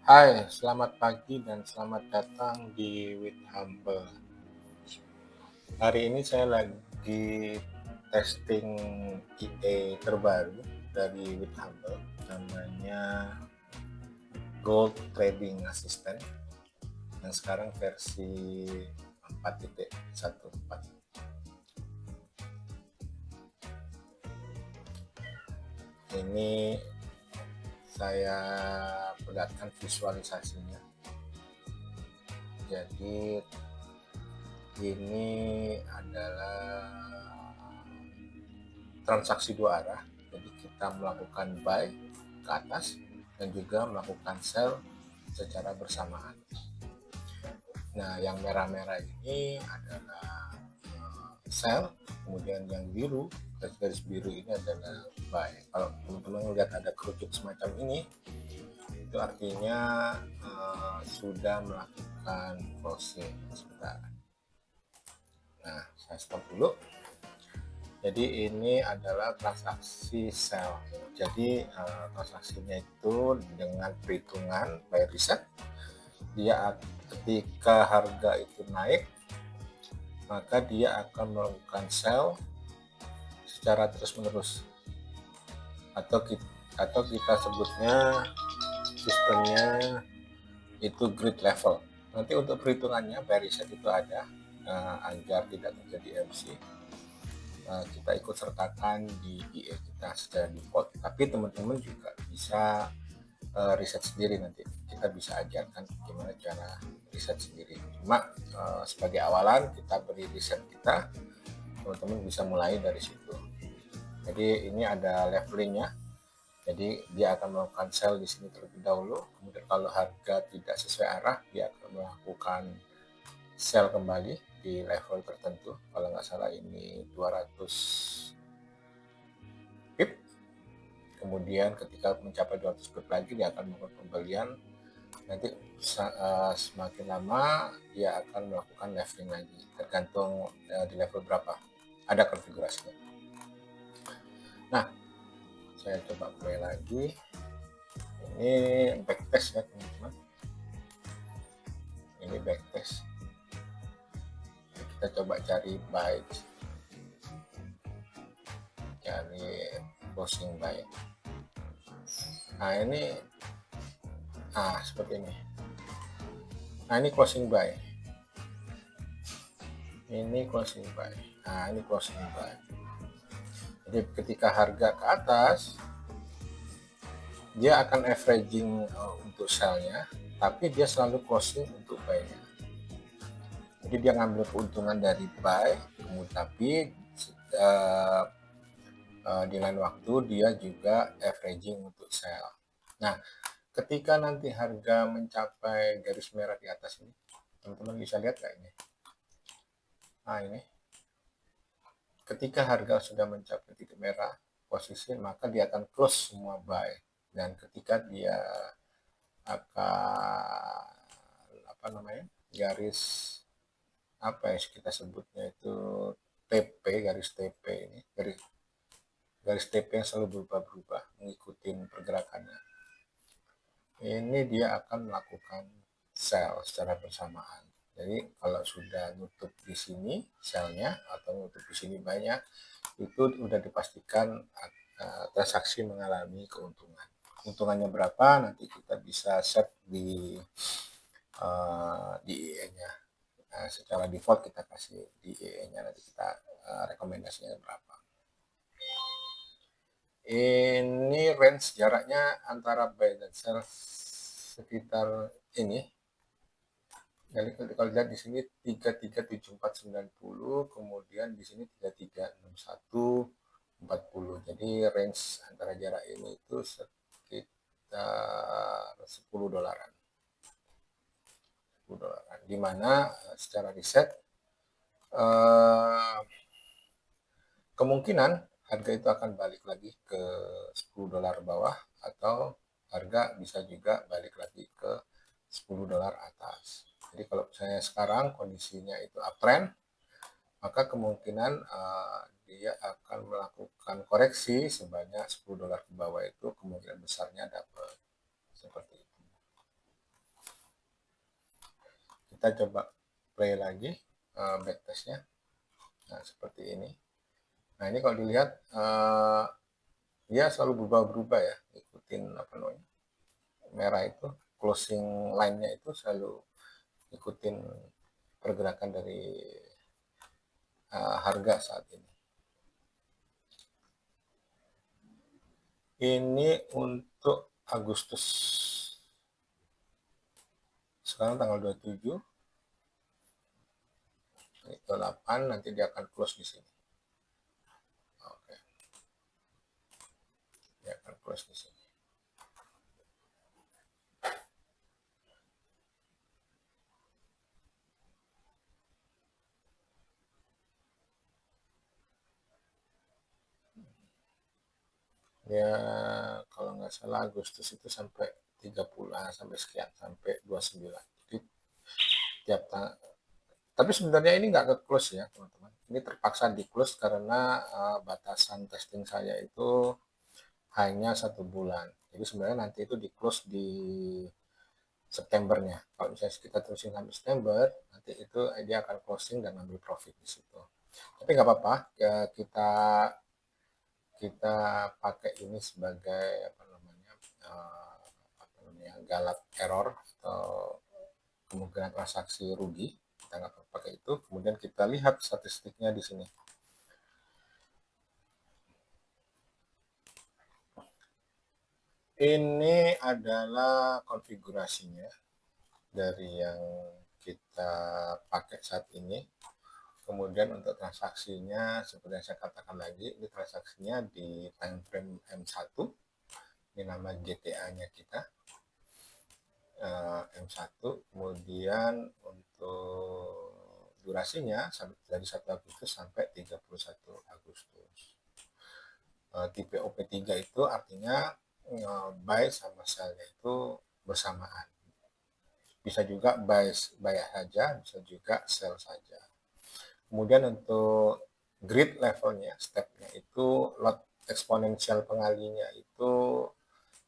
Hai, selamat pagi dan selamat datang di With Humble. Hari ini saya lagi testing IE terbaru dari With Humble, namanya Gold Trading Assistant, yang sekarang versi 4.14. Ini saya perlihatkan visualisasinya. Jadi ini adalah transaksi dua arah, jadi kita melakukan buy ke atas dan juga melakukan sell secara bersamaan. Nah, yang merah-merah ini adalah sell, kemudian yang biru, garis biru ini adalah buy. Kalau teman-teman melihat ada kerucut semacam ini, itu artinya sudah melakukan closing. Sebentar. Nah, saya stop dulu. Jadi ini adalah transaksi sell. Jadi transaksinya itu dengan perhitungan by reset. Dia ketika harga itu naik, maka dia akan melakukan sell secara terus-menerus. Atau kita sebutnya sistemnya itu grid level. Nanti untuk perhitungannya by reset itu ada agar tidak terjadi MC. Kita ikut sertakan di IE kita secara default, tapi teman-teman juga bisa riset sendiri. Nanti kita bisa ajarkan gimana cara riset sendiri, cuma sebagai awalan kita beri riset kita, teman-teman bisa mulai dari situ. Jadi ini ada levelingnya, jadi dia akan melakukan sell di sini terlebih dahulu, kemudian kalau harga tidak sesuai arah dia akan melakukan sell kembali di level tertentu. Kalau nggak salah ini 200 pip. Kemudian ketika mencapai 200 pip lagi dia akan melakukan pembelian. Nanti semakin lama dia akan melakukan leveling lagi, tergantung di level berapa. Ada konfigurasinya. Nah, saya coba play lagi. Ini backtest ya teman-teman. Ini backtest. Kita coba cari buy, cari closing buy. Nah ini seperti ini. Nah ini closing buy. Ini closing buy. Nah ini closing buy. Jadi ketika harga ke atas, dia akan averaging untuk sell-nya, tapi dia selalu closing untuk buy-nya. Jadi dia ngambil keuntungan dari buy, kemudian tapi di lain waktu dia juga averaging untuk sell. Nah, ketika nanti harga mencapai garis merah di atas ini, teman-teman bisa lihat nggak ini? Nah ini, ketika harga sudah mencapai titik merah posisi, maka dia akan close semua buy. Dan ketika dia akan garis kita sebutnya itu TP, garis TP ini, garis TP yang selalu berubah-ubah mengikuti pergerakannya. Ini dia akan melakukan sell secara bersamaan. Jadi kalau sudah nutup di sini sell-nya atau nutup di sini buy-nya, itu sudah dipastikan transaksi mengalami keuntungan. Keuntungannya berapa nanti kita bisa set di IE-nya. Nah, secara default kita kasih di IE-nya, nanti kita rekomendasinya berapa. Ini range jaraknya antara buy dan sell sekitar ini. Jadi kalau lihat di sini 337490, kemudian di sini 336140. Jadi range antara jarak ini itu sekitar $10. Di mana secara riset kemungkinan harga itu akan balik lagi ke $10 bawah, atau harga bisa juga balik lagi ke $10 atas. Jadi kalau misalnya sekarang kondisinya itu uptrend, maka kemungkinan dia akan melakukan koreksi sebanyak $10 ke bawah, itu kemungkinan besarnya dapat seperti itu. Kita coba play lagi backtestnya. Nah, seperti ini. Nah, ini kalau dilihat dia selalu berubah-berubah ya, ikutin apa namanya, merah itu closing line-nya itu selalu ikutin pergerakan dari harga saat ini. Ini untuk Agustus. Sekarang tanggal 27. Ini 28, nanti dia akan close di sini. Oke. Dia akan close di sini. Ya, kalau nggak salah Agustus itu sampai 30, sampai sekian, sampai 29. Jadi tiap tapi sebenarnya ini nggak ke close ya teman-teman. Ini terpaksa di close karena batasan testing saya itu hanya 1 bulan. Jadi sebenarnya nanti itu di close di Septembernya. Kalau misalnya kita terusin sampai September, nanti itu dia akan closing dan ambil profit di situ. Tapi nggak apa-apa, ya kita pakai ini sebagai apa namanya galak error atau kemungkinan transaksi rugi. Kita nggak pakai itu. Kemudian kita lihat statistiknya di sini. Ini adalah konfigurasinya dari yang kita pakai saat ini. Kemudian untuk transaksinya, seperti yang saya katakan lagi, ini transaksinya di time frame M1. Ini nama GTA-nya kita. M1. Kemudian untuk durasinya dari 1 Agustus sampai 31 Agustus. Tipe OP3 itu artinya buy sama sell-nya itu bersamaan. Bisa juga buy saja, bisa juga sell saja. Kemudian untuk grid levelnya, stepnya itu lot eksponensial pengalinya itu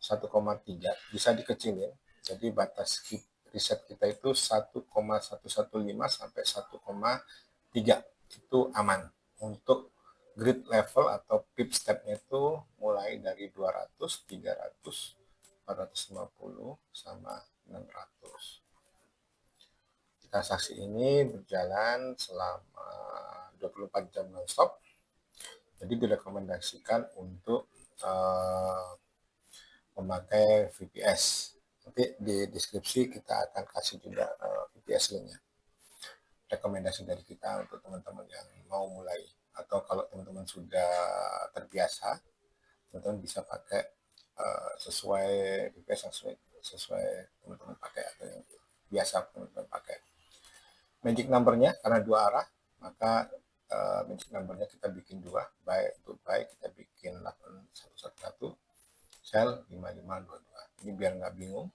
1,3, bisa dikecilin. Jadi batas riset kita itu 1,115 sampai 1,3 itu aman. Untuk grid level atau pip stepnya itu mulai dari 200, 300, 450 sama 600. Transaksi ini berjalan selama 24 jam non-stop. Jadi direkomendasikan untuk memakai VPS. Nanti di deskripsi kita akan kasih juga VPS linknya. Rekomendasi dari kita untuk teman-teman yang mau mulai. Atau kalau teman-teman sudah terbiasa, teman-teman bisa pakai sesuai VPS yang sesuai teman-teman pakai atau yang biasa teman-teman pakai. Magic number-nya karena 2 arah, maka magic number-nya kita bikin 2. Untuk buy kita bikin 8111, sell 5522. Ini biar nggak bingung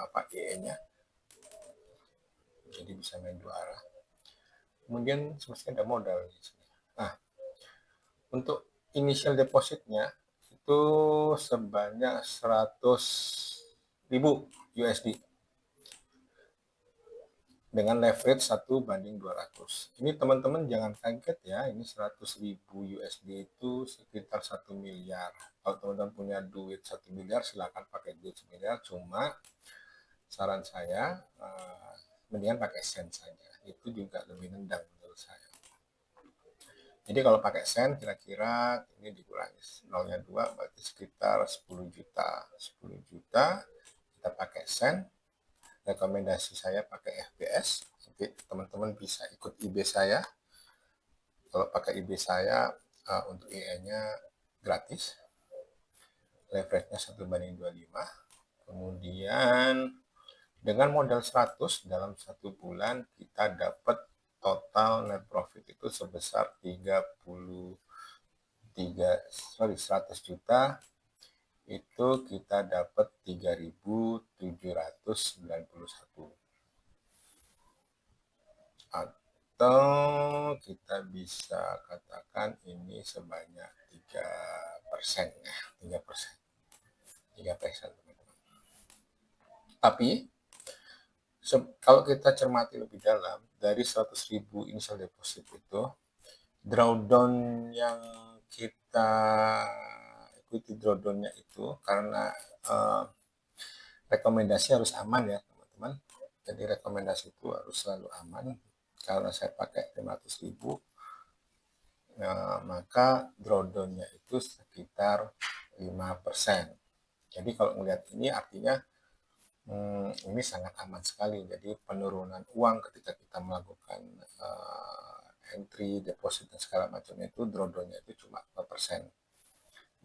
apa EE-nya. Jadi bisa main 2 arah. Kemudian semestinya ada modal di sini. Nah, untuk initial depositnya itu sebanyak 100.000 USD dengan leverage 1:200. Ini teman-teman jangan kaget ya, ini 100.000 USD itu sekitar 1 miliar. Kalau teman-teman punya duit 1 miliar, silakan pakai duit 1 miliar. Cuma saran saya, mendingan pakai sen saja. Itu juga lebih nendang menurut saya. Jadi kalau pakai sen, kira-kira ini dikurangi 0-nya 2, berarti sekitar 10 juta. 10 juta, kita pakai sen. Rekomendasi saya pakai FBS. Nanti teman-teman bisa ikut IB saya. Kalau pakai IB saya, untuk IE-nya gratis. Leverage-nya 1:25. Kemudian dengan modal 100 dalam 1 bulan kita dapat total net profit itu sebesar 100 juta. Itu kita dapat 3.791. Atau kita bisa katakan ini sebanyak 3%, ya, 3%. Tapi kalau kita cermati lebih dalam, dari 100.000 initial deposit itu, drawdown yang kita ikuti drawdownnya itu karena rekomendasi harus aman ya teman-teman. Jadi rekomendasi itu harus selalu aman. Karena saya pakai 500.000, maka drawdownnya itu sekitar 5%. Jadi kalau melihat ini artinya ini sangat aman sekali. Jadi penurunan uang ketika kita melakukan entry, deposit, dan segala macamnya itu drawdownnya itu cuma 5%.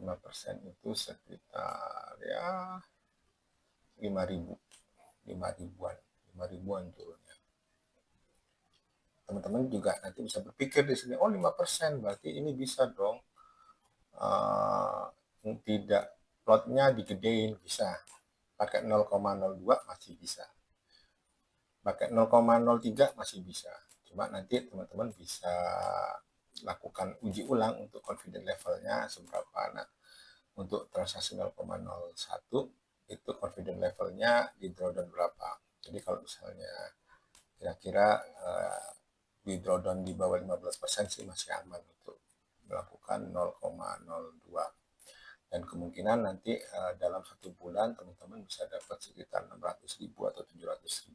5% itu sekitar ya 5 ribuan turunnya. Teman-teman juga nanti bisa berpikir di sini, oh 5%, berarti ini bisa dong tidak plotnya digedein, bisa. Pakai 0,02 masih bisa. Pakai 0,03 masih bisa. Cuma nanti teman-teman bisa lakukan uji ulang untuk confidence levelnya seberapa. Nah, untuk transaksi 0,01 itu confidence levelnya di drawdown berapa. Jadi kalau misalnya kira-kira di drawdown di bawah 15% sih masih aman untuk melakukan 0,02. Dan kemungkinan nanti dalam 1 bulan teman-teman bisa dapat sekitar 600.000 atau 700.000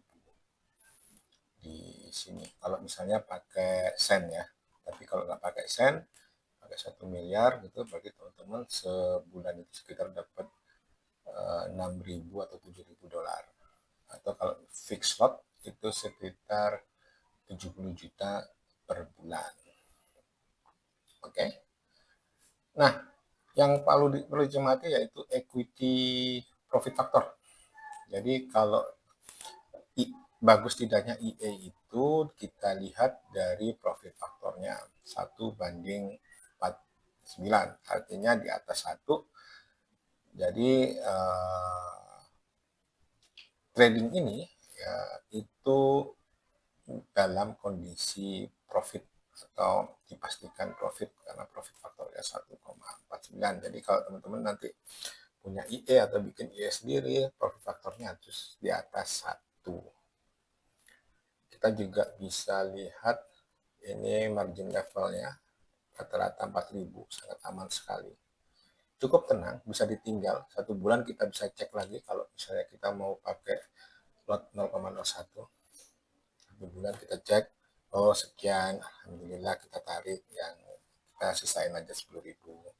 di sini. Kalau misalnya pakai sen ya. Tapi kalau nggak pakai sen, pakai 1 miliar gitu, berarti teman-teman sebulan itu sekitar dapat 6.000 atau 7.000 dolar. Atau kalau fixed lot itu sekitar 70 juta per bulan. Oke. Nah, yang perlu dicermati yaitu equity profit factor. Jadi kalau bagus tidaknya EA itu kita lihat dari profit faktornya 1:49, artinya di atas 1. Jadi trading ini ya itu dalam kondisi profit atau dipastikan profit karena profit faktornya 1,49. Jadi kalau teman-teman nanti punya IE atau bikin IE sendiri, profit faktornya harus di atas 1. Kita juga bisa lihat ini margin levelnya rata-rata 4.000, sangat aman sekali. Cukup tenang, bisa ditinggal. 1 bulan kita bisa cek lagi kalau misalnya kita mau pakai lot 0,01. 1 bulan kita cek, oh sekian, alhamdulillah kita tarik, yang kita sisain aja 10.000.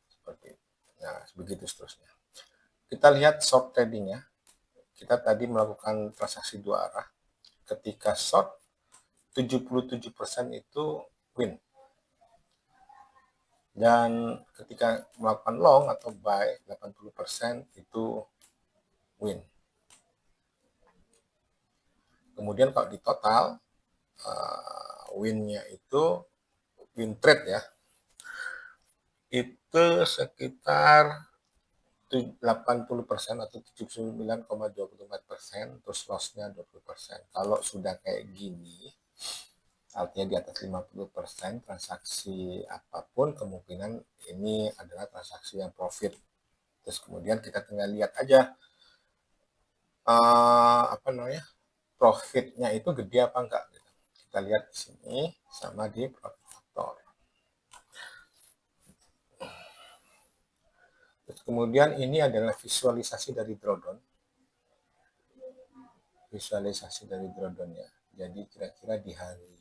Seperti itu. Nah, begitu seterusnya. Kita lihat short tradingnya. Kita tadi melakukan transaksi 2 arah. Ketika short, 77% itu win. Dan ketika melakukan long atau buy, 80% itu win. Kemudian kalau di total, win-nya itu, win trade ya, itu sekitar 80% atau 79,24%, terus loss-nya 20%. Kalau sudah kayak gini, artinya di atas 50% transaksi apapun, kemungkinan ini adalah transaksi yang profit. Terus kemudian kita tinggal lihat aja profitnya itu gede apa enggak. Kita lihat di sini sama di profit factor. Terus kemudian ini adalah visualisasi dari drawdown. Visualisasi dari drawdownnya. Jadi kira-kira di hari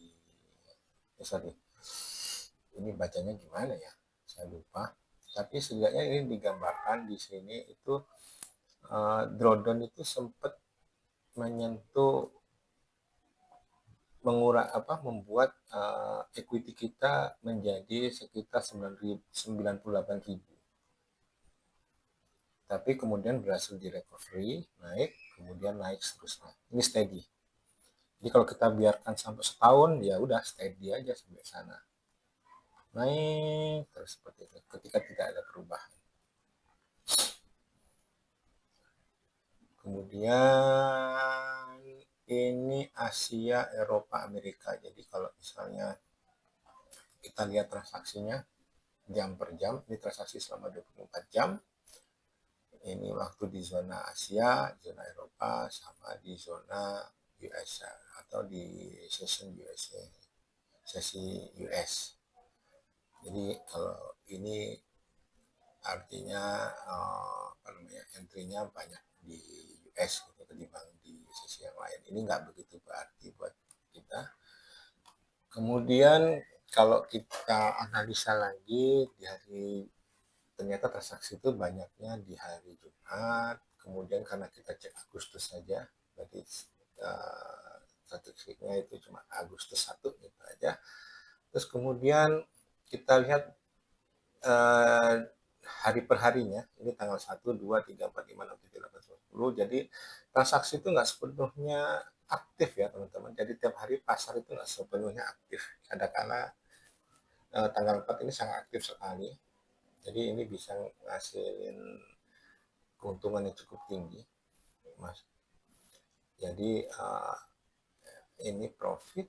ini bacanya gimana ya, saya lupa, tapi setidaknya ini digambarkan di sini itu drawdown itu sempat menyentuh membuat equity kita menjadi sekitar 98.000. Tapi kemudian berhasil di recovery, naik, kemudian naik seterusnya. Ini steady. Jadi kalau kita biarkan sampai setahun, ya udah steady aja sampai sana. Naik terus seperti itu ketika tidak ada perubahan. Kemudian ini Asia, Eropa, Amerika. Jadi kalau misalnya kita lihat transaksinya jam per jam, ini transaksi selama 24 jam. Ini waktu di zona Asia, zona Eropa, sama di zona US atau di session USA, sesi US. Jadi kalau ini artinya apa namanya, entry-nya banyak di US gitu ketimbang di sesi yang lain. Ini nggak begitu berarti buat kita. Kemudian kalau kita analisa lagi di hari, ternyata transaksi itu banyaknya di hari Jumat. Kemudian karena kita cek Agustus saja, berarti statistiknya itu cuma Agustus 1 gitu aja. Terus kemudian kita lihat hari per harinya, ini tanggal 1, 2, 3, 4, 5, 6, 7, 8, 10. Jadi transaksi itu nggak sepenuhnya aktif ya teman-teman. Jadi tiap hari pasar itu nggak sepenuhnya aktif. Kadang-kala tanggal 4 ini sangat aktif sekali. Jadi ini bisa ngasilin keuntungan yang cukup tinggi, Mas. Jadi ini profit,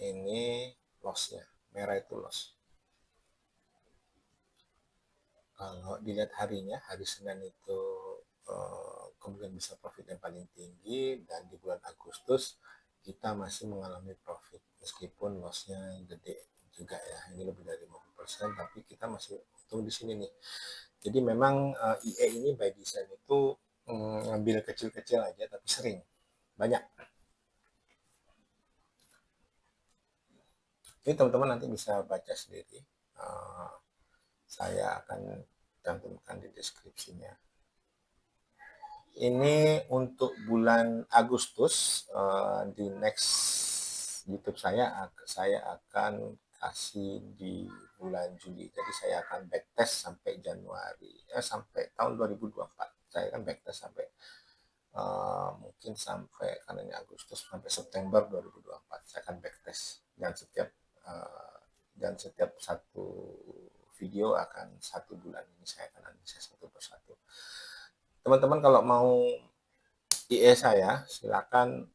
ini loss-nya. Merah itu loss. Kalau dilihat harinya, hari Senin itu kemudian bisa profit yang paling tinggi, dan di bulan Agustus kita masih mengalami profit meskipun loss-nya gede juga ya, ini lebih dari 50%, tapi kita masih untung di sini nih. Jadi memang IE ini by design itu ngambil kecil-kecil aja tapi sering banyak. Ini teman-teman nanti bisa baca sendiri. Saya akan cantumkan di deskripsinya. Ini untuk bulan Agustus, di next YouTube saya akan kasih di bulan Juli. Jadi saya akan backtest sampai Januari, sampai tahun 2024. Saya akan backtest sampai mungkin sampai, karena ini Agustus, sampai September 2024. Saya akan backtest, dan setiap satu video akan 1 bulan. Ini saya akan analisa satu persatu. Teman-teman kalau mau IE saya, silakan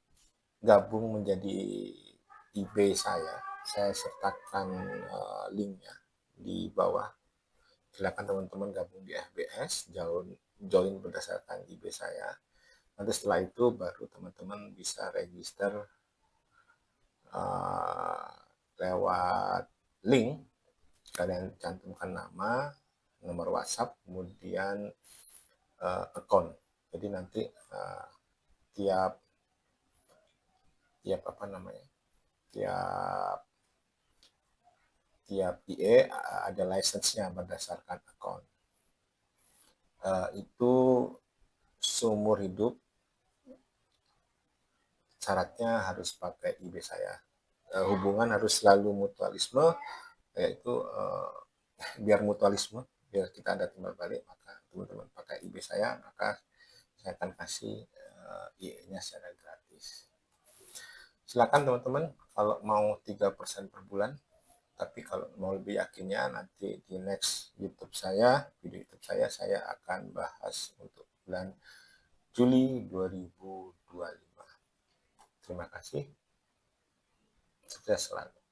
gabung menjadi IB saya. Saya sertakan linknya di bawah. Silakan teman-teman gabung di FBS, join berdasarkan IB saya. Nanti setelah itu baru teman-teman bisa register lewat link. Kalian cantumkan nama, nomor WhatsApp, kemudian account. Jadi nanti tiap apa namanya, tiap IE ada license-nya berdasarkan account. Itu seumur hidup, syaratnya harus pakai IB saya. Hubungan harus selalu mutualisme, yaitu biar mutualisme, biar kita ada timbal balik, maka teman-teman pakai IB saya, maka saya akan kasih IE-nya secara gratis. Silakan teman-teman kalau mau 3% per bulan, tapi kalau mau lebih yakinnya nanti di next YouTube saya, video YouTube saya akan bahas untuk bulan Juli 2025. Terima kasih. Sukses selalu.